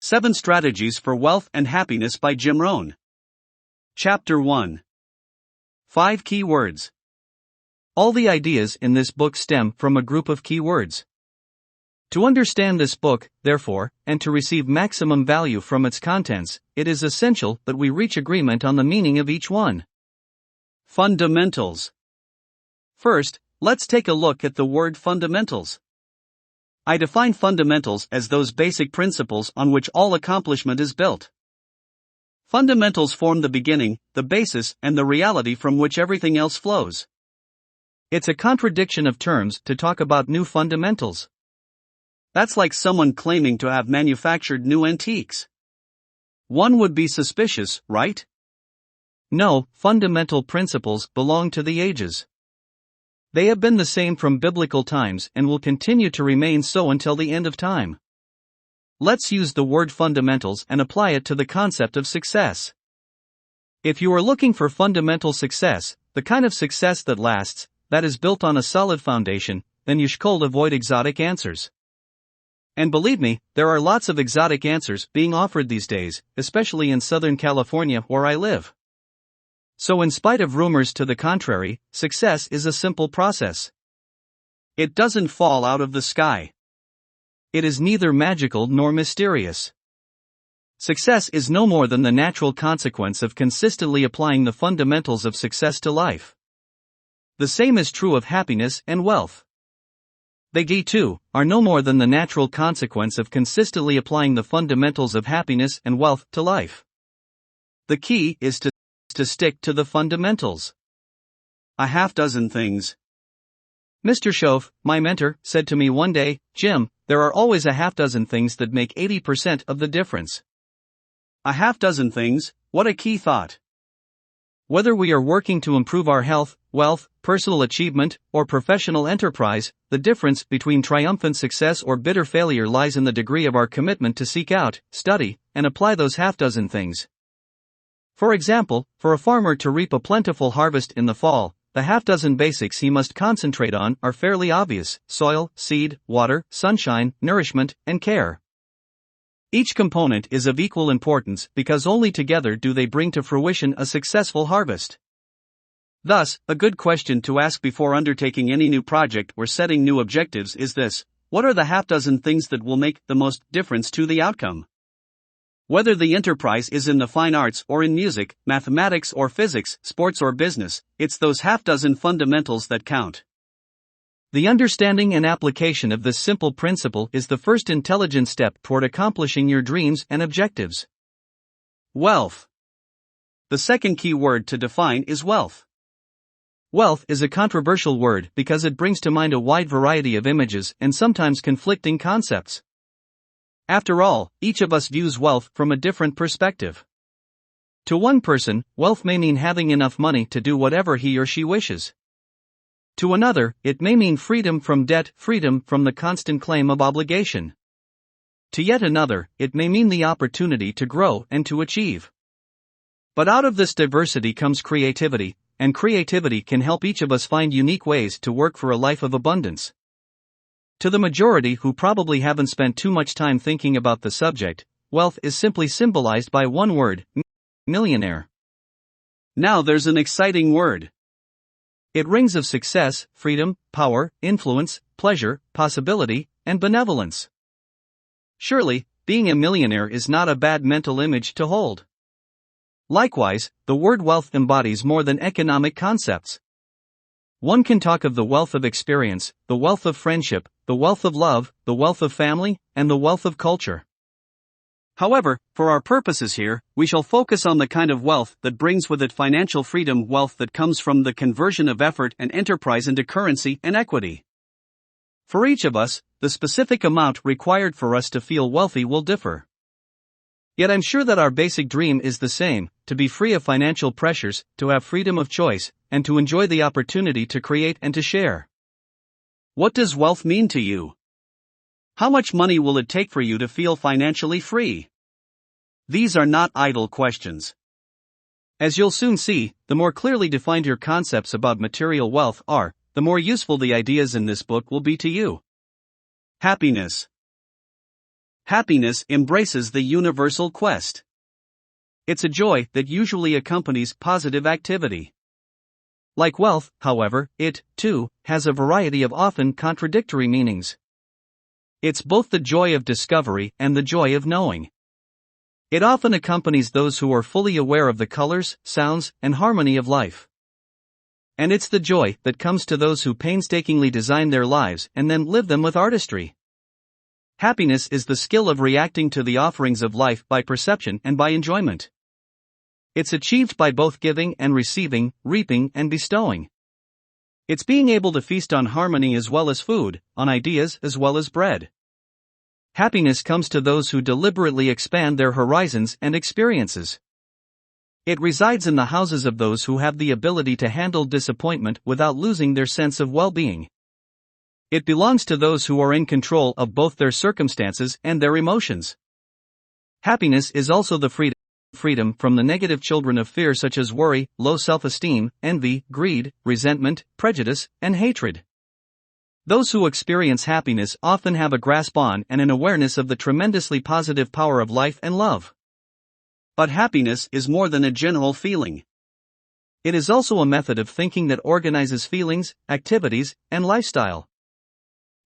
7 Strategies for Wealth and Happiness by Jim Rohn. Chapter 1. 5 Key Words. All the ideas in this book stem from a group of key words. To understand this book, therefore, and to receive maximum value from its contents, it is essential that we reach agreement on the meaning of each one. Fundamentals. First, let's take a look at the word fundamentals. I define fundamentals as those basic principles on which all accomplishment is built. Fundamentals form the beginning, the basis, and the reality from which everything else flows. It's a contradiction of terms to talk about new fundamentals. That's like someone claiming to have manufactured new antiques. One would be suspicious, right? No, fundamental principles belong to the ages. They have been the same from biblical times and will continue to remain so until the end of time. Let's use the word fundamentals and apply it to the concept of success. If you are looking for fundamental success, the kind of success that lasts, that is built on a solid foundation, then you should avoid exotic answers. And believe me, there are lots of exotic answers being offered these days, especially in Southern California where I live. So in spite of rumors to the contrary, success is a simple process. It doesn't fall out of the sky. It is neither magical nor mysterious. Success is no more than the natural consequence of consistently applying the fundamentals of success to life. The same is true of happiness and wealth. They too are no more than the natural consequence of consistently applying the fundamentals of happiness and wealth to life. The key is to stick to the fundamentals. A half dozen things. Mr. Shoaff, my mentor, said to me one day, "Jim, there are always a half dozen things that make 80% of the difference." A half dozen things, what a key thought. Whether we are working to improve our health, wealth, personal achievement, or professional enterprise, the difference between triumphant success or bitter failure lies in the degree of our commitment to seek out, study, and apply those half dozen things. For example, for a farmer to reap a plentiful harvest in the fall, the half dozen basics he must concentrate on are fairly obvious: soil, seed, water, sunshine, nourishment, and care. Each component is of equal importance because only together do they bring to fruition a successful harvest. Thus, a good question to ask before undertaking any new project or setting new objectives is this: what are the half dozen things that will make the most difference to the outcome? Whether the enterprise is in the fine arts or in music, mathematics or physics, sports or business, it's those half dozen fundamentals that count. The understanding and application of this simple principle is the first intelligent step toward accomplishing your dreams and objectives. Wealth. The second key word to define is wealth. Wealth is a controversial word because it brings to mind a wide variety of images and sometimes conflicting concepts. After all, each of us views wealth from a different perspective. To one person, wealth may mean having enough money to do whatever he or she wishes. To another, it may mean freedom from debt, freedom from the constant claim of obligation. To yet another, it may mean the opportunity to grow and to achieve. But out of this diversity comes creativity, and creativity can help each of us find unique ways to work for a life of abundance. To the majority who probably haven't spent too much time thinking about the subject, wealth is simply symbolized by one word: millionaire. Now there's an exciting word. It rings of success, freedom, power, influence, pleasure, possibility, and benevolence. Surely, being a millionaire is not a bad mental image to hold. Likewise, the word wealth embodies more than economic concepts. One can talk of the wealth of experience, the wealth of friendship, the wealth of love, the wealth of family, and the wealth of culture. However, for our purposes here, we shall focus on the kind of wealth that brings with it financial freedom, wealth that comes from the conversion of effort and enterprise into currency and equity. For each of us, the specific amount required for us to feel wealthy will differ. Yet I'm sure that our basic dream is the same: to be free of financial pressures, to have freedom of choice, and to enjoy the opportunity to create and to share. What does wealth mean to you? How much money will it take for you to feel financially free? These are not idle questions. As you'll soon see, the more clearly defined your concepts about material wealth are, the more useful the ideas in this book will be to you. Happiness. Happiness embraces the universal quest. It's a joy that usually accompanies positive activity. Like wealth, however, it, too, has a variety of often contradictory meanings. It's both the joy of discovery and the joy of knowing. It often accompanies those who are fully aware of the colors, sounds, and harmony of life. And it's the joy that comes to those who painstakingly design their lives and then live them with artistry. Happiness is the skill of reacting to the offerings of life by perception and by enjoyment. It's achieved by both giving and receiving, reaping and bestowing. It's being able to feast on harmony as well as food, on ideas as well as bread. Happiness comes to those who deliberately expand their horizons and experiences. It resides in the houses of those who have the ability to handle disappointment without losing their sense of well-being. It belongs to those who are in control of both their circumstances and their emotions. Happiness is also the freedom from the negative children of fear such as worry, low self-esteem, envy, greed, resentment, prejudice, and hatred. Those who experience happiness often have a grasp on and an awareness of the tremendously positive power of life and love. But happiness is more than a general feeling. It is also a method of thinking that organizes feelings, activities, and lifestyle.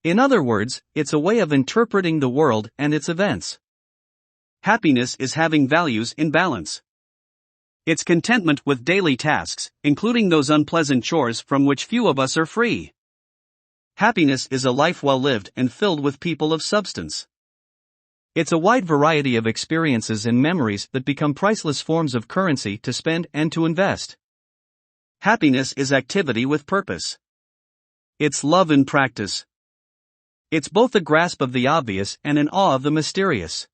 In other words, it's a way of interpreting the world and its events. Happiness is having values in balance. It's contentment with daily tasks, including those unpleasant chores from which few of us are free. Happiness is a life well lived and filled with people of substance. It's a wide variety of experiences and memories that become priceless forms of currency to spend and to invest. Happiness is activity with purpose. It's love in practice. It's both a grasp of the obvious and an awe of the mysterious.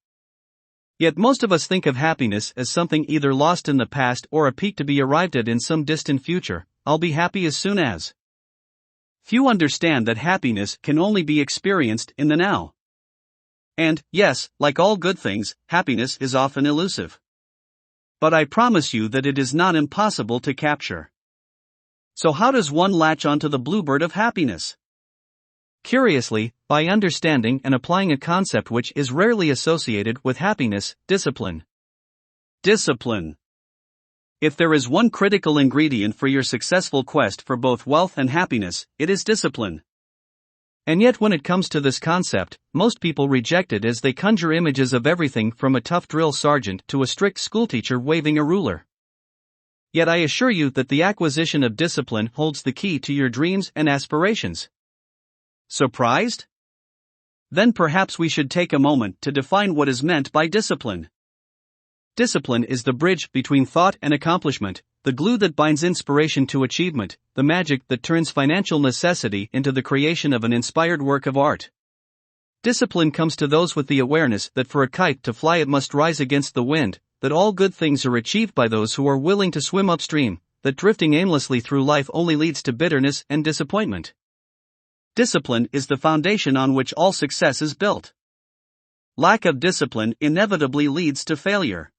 Yet most of us think of happiness as something either lost in the past or a peak to be arrived at in some distant future. I'll be happy as soon as. Few understand that happiness can only be experienced in the now. And, yes, like all good things, happiness is often elusive. But I promise you that it is not impossible to capture. So how does one latch onto the bluebird of happiness? Curiously, by understanding and applying a concept which is rarely associated with happiness: discipline. Discipline. If there is one critical ingredient for your successful quest for both wealth and happiness, it is discipline. And yet when it comes to this concept, most people reject it as they conjure images of everything from a tough drill sergeant to a strict schoolteacher waving a ruler. Yet I assure you that the acquisition of discipline holds the key to your dreams and aspirations. Surprised? Then perhaps we should take a moment to define what is meant by discipline. Discipline is the bridge between thought and accomplishment, the glue that binds inspiration to achievement, the magic that turns financial necessity into the creation of an inspired work of art. Discipline comes to those with the awareness that for a kite to fly it must rise against the wind, that all good things are achieved by those who are willing to swim upstream, that drifting aimlessly through life only leads to bitterness and disappointment. Discipline is the foundation on which all success is built. Lack of discipline inevitably leads to failure.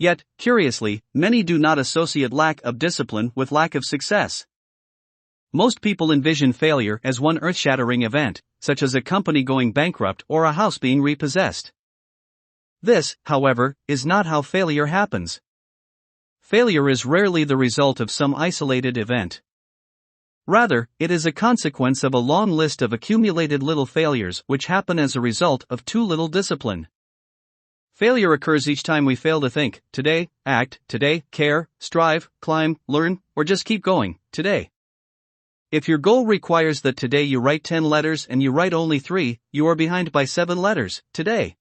Yet, curiously, many do not associate lack of discipline with lack of success. Most people envision failure as one earth-shattering event, such as a company going bankrupt or a house being repossessed. This, however, is not how failure happens. Failure is rarely the result of some isolated event. Rather, it is a consequence of a long list of accumulated little failures which happen as a result of too little discipline. Failure occurs each time we fail to think, today, act, today, care, strive, climb, learn, or just keep going, today. If your goal requires that today you write 10 letters and you write only 3, you are behind by 7 letters, today.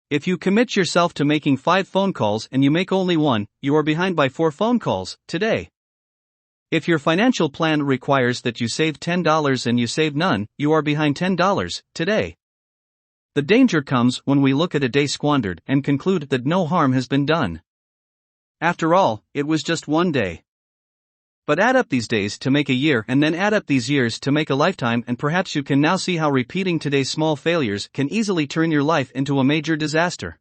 If you commit yourself to making 5 phone calls and you make only 1, you are behind by 4 phone calls, today. If your financial plan requires that you save $10 and you save none, you are behind $10, today. The danger comes when we look at a day squandered and conclude that no harm has been done. After all, it was just one day. But add up these days to make a year and then add up these years to make a lifetime, and perhaps you can now see how repeating today's small failures can easily turn your life into a major disaster.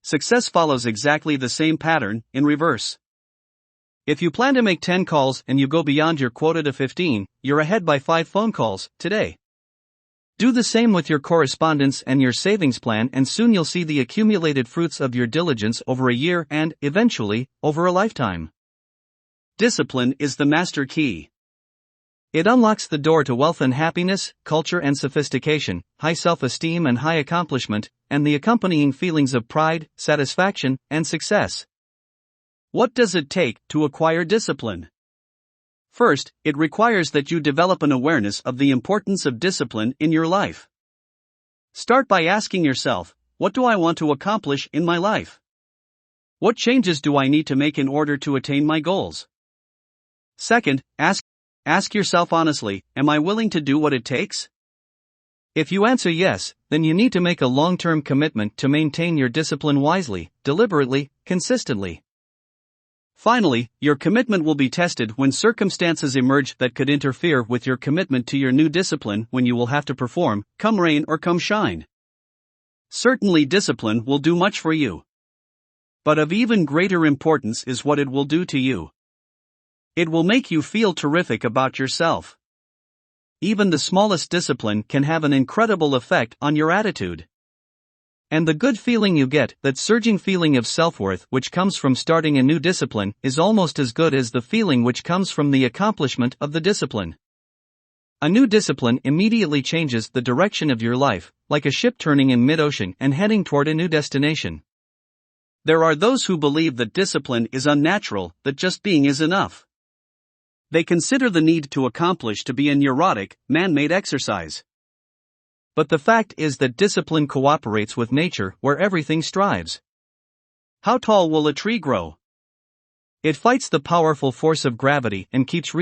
Success follows exactly the same pattern, in reverse. If you plan to make 10 calls and you go beyond your quota to 15, you're ahead by 5 phone calls, today. Do the same with your correspondence and your savings plan, and soon you'll see the accumulated fruits of your diligence over a year and, eventually, over a lifetime. Discipline is the master key. It unlocks the door to wealth and happiness, culture and sophistication, high self-esteem and high accomplishment, and the accompanying feelings of pride, satisfaction, and success. What does it take to acquire discipline? First, it requires that you develop an awareness of the importance of discipline in your life. Start by asking yourself, what do I want to accomplish in my life? What changes do I need to make in order to attain my goals? Second, ask yourself honestly, am I willing to do what it takes? If you answer yes, then you need to make a long-term commitment to maintain your discipline wisely, deliberately, consistently. Finally, your commitment will be tested when circumstances emerge that could interfere with your commitment to your new discipline, when you will have to perform, come rain or come shine. Certainly, discipline will do much for you. But of even greater importance is what it will do to you. It will make you feel terrific about yourself. Even the smallest discipline can have an incredible effect on your attitude. And the good feeling you get, that surging feeling of self-worth which comes from starting a new discipline, is almost as good as the feeling which comes from the accomplishment of the discipline. A new discipline immediately changes the direction of your life, like a ship turning in mid-ocean and heading toward a new destination. There are those who believe that discipline is unnatural, that just being is enough. They consider the need to accomplish to be a neurotic, man-made exercise. But the fact is that discipline cooperates with nature, where everything strives. How tall will a tree grow? It fights the powerful force of gravity and keeps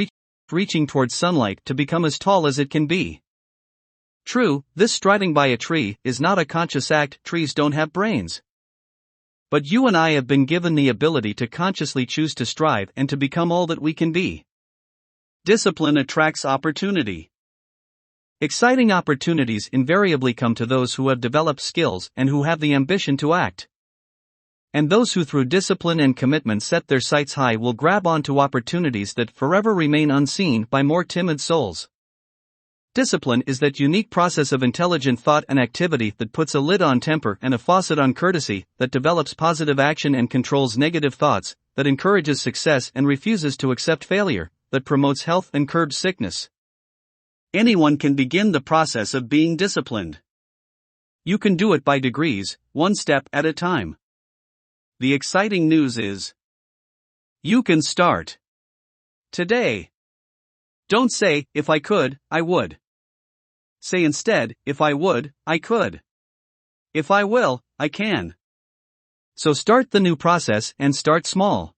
reaching towards sunlight to become as tall as it can be. True, this striding by a tree is not a conscious act, trees don't have brains. But you and I have been given the ability to consciously choose to strive and to become all that we can be. Discipline attracts opportunity. Exciting opportunities invariably come to those who have developed skills and who have the ambition to act. And those who through discipline and commitment set their sights high will grab onto opportunities that forever remain unseen by more timid souls. Discipline is that unique process of intelligent thought and activity that puts a lid on temper and a faucet on courtesy, that develops positive action and controls negative thoughts, that encourages success and refuses to accept failure, that promotes health and curbs sickness. Anyone can begin the process of being disciplined. You can do it by degrees, one step at a time. The exciting news is, you can start today. Don't say, if I could, I would. Say instead, if I would, I could. If I will, I can. So start the new process and start small.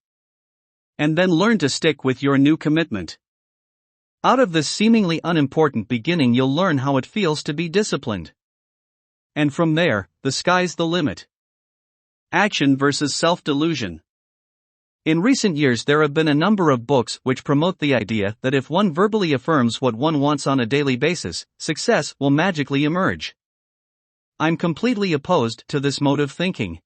And then learn to stick with your new commitment. Out of this seemingly unimportant beginning, you'll learn how it feels to be disciplined. And from there, the sky's the limit. Action versus self-delusion. In recent years, there have been a number of books which promote the idea that if one verbally affirms what one wants on a daily basis, success will magically emerge. I'm completely opposed to this mode of thinking.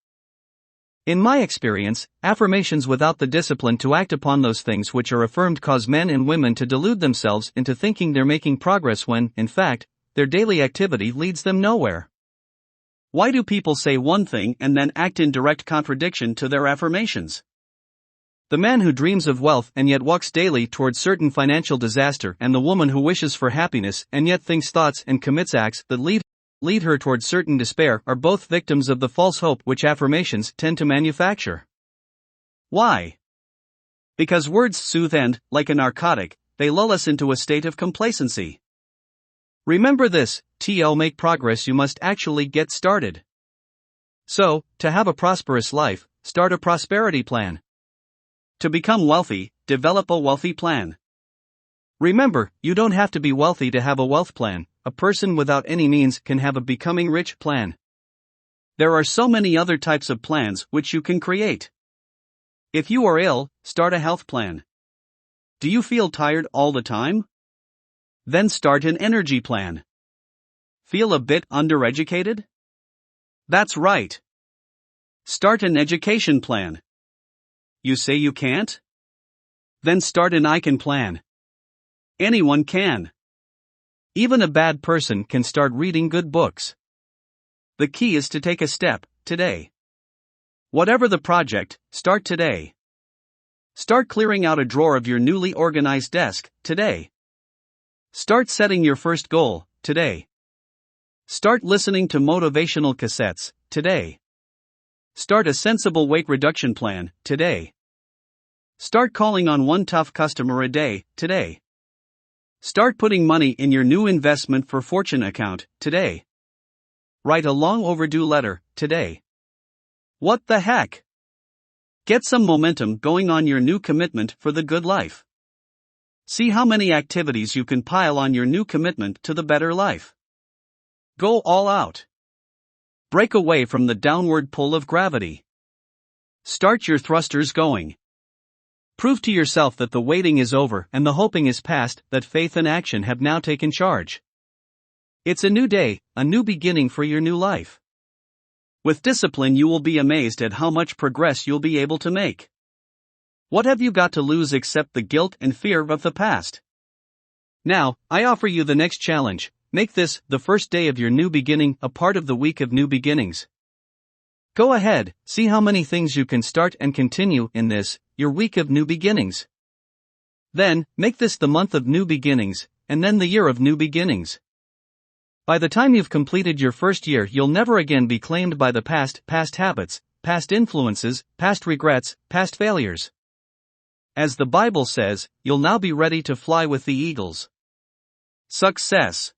In my experience, affirmations without the discipline to act upon those things which are affirmed cause men and women to delude themselves into thinking they're making progress when, in fact, their daily activity leads them nowhere. Why do people say one thing and then act in direct contradiction to their affirmations? The man who dreams of wealth and yet walks daily towards certain financial disaster, and the woman who wishes for happiness and yet thinks thoughts and commits acts that lead her towards certain despair, are both victims of the false hope which affirmations tend to manufacture. Why? Because words soothe and, like a narcotic, they lull us into a state of complacency. Remember this, to make progress you must actually get started. So, to have a prosperous life, start a prosperity plan. To become wealthy, develop a wealthy plan. Remember, you don't have to be wealthy to have a wealth plan. A person without any means can have a becoming rich plan. There are so many other types of plans which you can create. If you are ill, start a health plan. Do you feel tired all the time? Then start an energy plan. Feel a bit undereducated? That's right. Start an education plan. You say you can't? Then start an I can plan. Anyone can. Even a bad person can start reading good books. The key is to take a step, today. Whatever the project, start today. Start clearing out a drawer of your newly organized desk, today. Start setting your first goal, today. Start listening to motivational cassettes, today. Start a sensible weight reduction plan, today. Start calling on one tough customer a day, today. Start putting money in your new investment for fortune account, today. Write a long overdue letter, today. What the heck? Get some momentum going on your new commitment for the good life. See how many activities you can pile on your new commitment to the better life. Go all out. Break away from the downward pull of gravity. Start your thrusters going. Prove to yourself that the waiting is over and the hoping is past, that faith and action have now taken charge. It's a new day, a new beginning for your new life. With discipline, you will be amazed at how much progress you'll be able to make. What have you got to lose except the guilt and fear of the past? Now, I offer you the next challenge. Make this, the first day of your new beginning, a part of the week of new beginnings. Go ahead, see how many things you can start and continue in this, your week of new beginnings. Then, make this the month of new beginnings, and then the year of new beginnings. By the time you've completed your first year, you'll never again be claimed by the past habits, past influences, past regrets, past failures. As the Bible says, you'll now be ready to fly with the eagles. Success.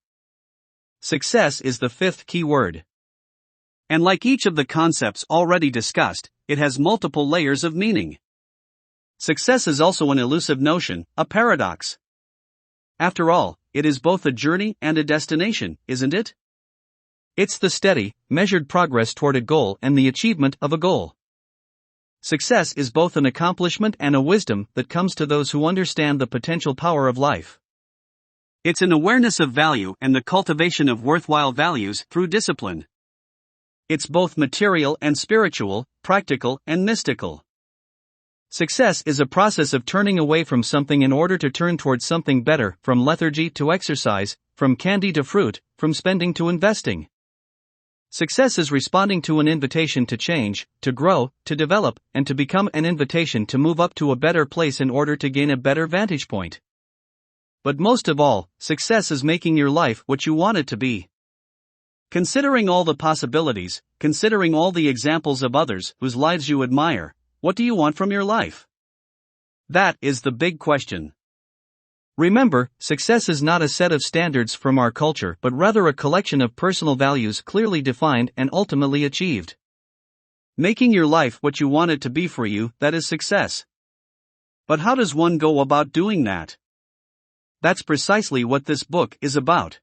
Success is the fifth key word. And like each of the concepts already discussed, it has multiple layers of meaning. Success is also an elusive notion, a paradox. After all, it is both a journey and a destination, isn't it? It's the steady, measured progress toward a goal and the achievement of a goal. Success is both an accomplishment and a wisdom that comes to those who understand the potential power of life. It's an awareness of value and the cultivation of worthwhile values through discipline. It's both material and spiritual, practical and mystical. Success is a process of turning away from something in order to turn towards something better, from lethargy to exercise, from candy to fruit, from spending to investing. Success is responding to an invitation to change, to grow, to develop, and to become an invitation to move up to a better place in order to gain a better vantage point. But most of all, success is making your life what you want it to be. Considering all the possibilities, considering all the examples of others whose lives you admire, what do you want from your life? That is the big question. Remember, success is not a set of standards from our culture, but rather a collection of personal values clearly defined and ultimately achieved. Making your life what you want it to be for you, that is success. But how does one go about doing that? That's precisely what this book is about.